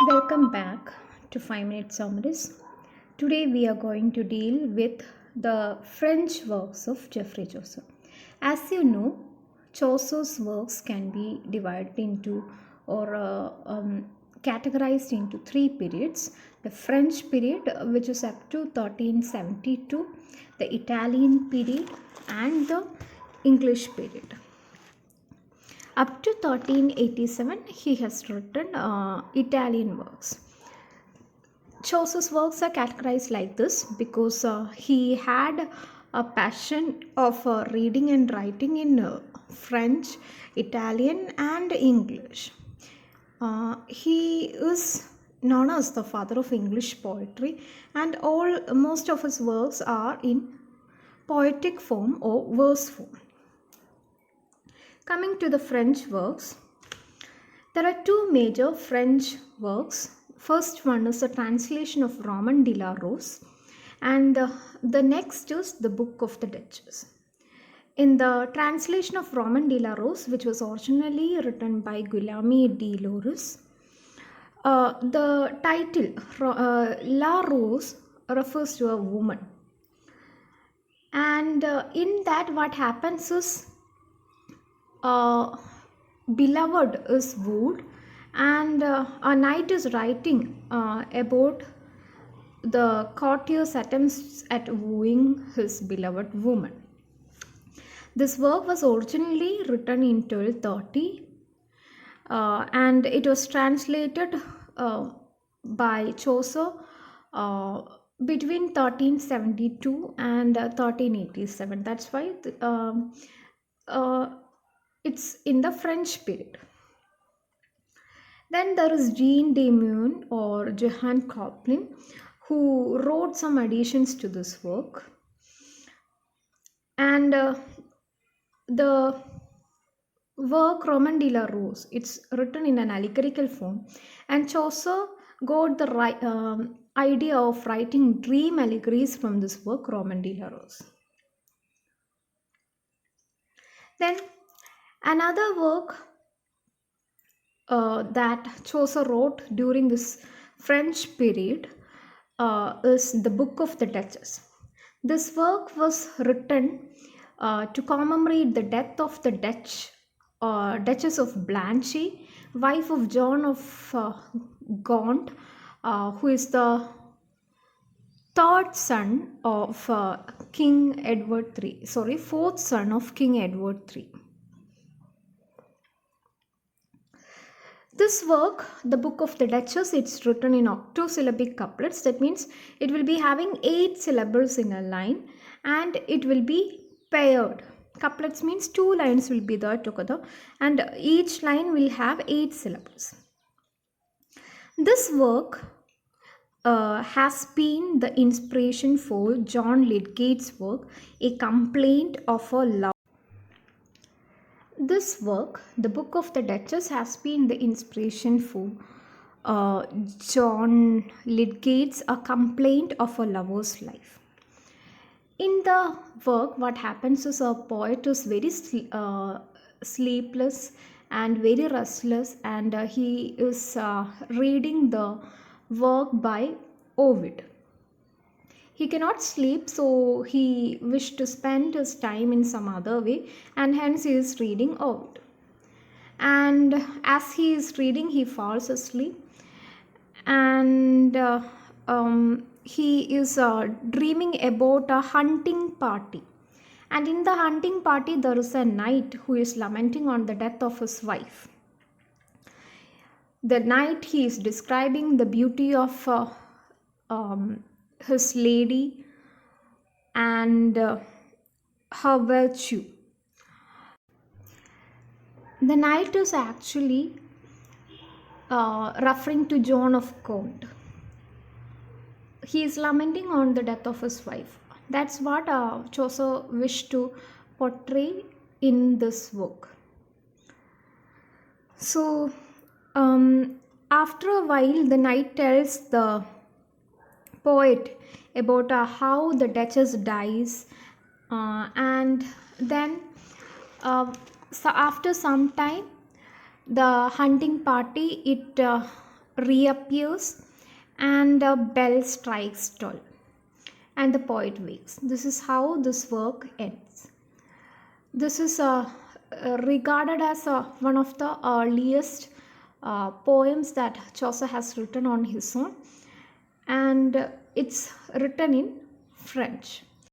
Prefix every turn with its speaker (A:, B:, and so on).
A: Welcome back to 5 Minute Summaries. Today we are going to deal with the French works of Geoffrey Chaucer. As you know, Chaucer's works can be divided into or categorized into three periods: the French period, which is up to 1372, the Italian period, and the English period. Up to 1387, he has written Italian works. Chaucer's works are categorized like this because he had a passion of reading and writing in French, Italian, and English. He is known as the father of English poetry, and most of his works are in poetic form or verse form. Coming to the French works, there are two major French works. First one is a translation of Roman de la Rose, and the next is the Book of the Duchess. In the translation of Roman de la Rose, which was originally written by Guillaume de Loris, the title La Rose refers to a woman. And in that, what happens is beloved is wooed, and a knight is writing about the courtier's attempts at wooing his beloved woman. This work was originally written in 1230 and it was translated by Chaucer between 1372 and 1387. That's why it's in the French period. Then there is Jean de Meun or Johann Coplin, who wrote some additions to this work. And the work Roman de la Rose, it's written in an allegorical form, and Chaucer got the idea of writing dream allegories from this work Roman de la Rose. Then another work that Chaucer wrote during this French period is the Book of the Duchess. This work was written to commemorate the death of the Duchess of Blanche, wife of John of Gaunt, who is the third son of King Edward III. Fourth son of King Edward III. This work, the Book of the Duchess, it's written in octosyllabic couplets. That means it will be having 8 syllables in a line, and it will be paired. Couplets means 2 lines will be there together, and each line will have 8 syllables. This work has been the inspiration for John Lydgate's work, A Complaint of a Love. This work, the Book of the Duchess, has been the inspiration for John Lydgate's A Complaint of a Lover's Life. In the work, what happens is a poet is very sleepless and very restless, and he is reading the work by Ovid. He cannot sleep, so he wished to spend his time in some other way, and hence he is reading Ovid. And as he is reading, he falls asleep, and he is dreaming about a hunting party. And in the hunting party, there is a knight who is lamenting on the death of his wife. The knight, he is describing the beauty of his lady and her virtue. The knight is actually referring to John of Gaunt. He is lamenting on the death of his wife. That's what Chaucer wished to portray in this work. So after a while, the knight tells the poet about how the Duchess dies, and then so after some time, the hunting party, it reappears, and a bell strikes 12, and the poet wakes. This is how this work ends. This is regarded as one of the earliest poems that Chaucer has written on his own, and it's written in French.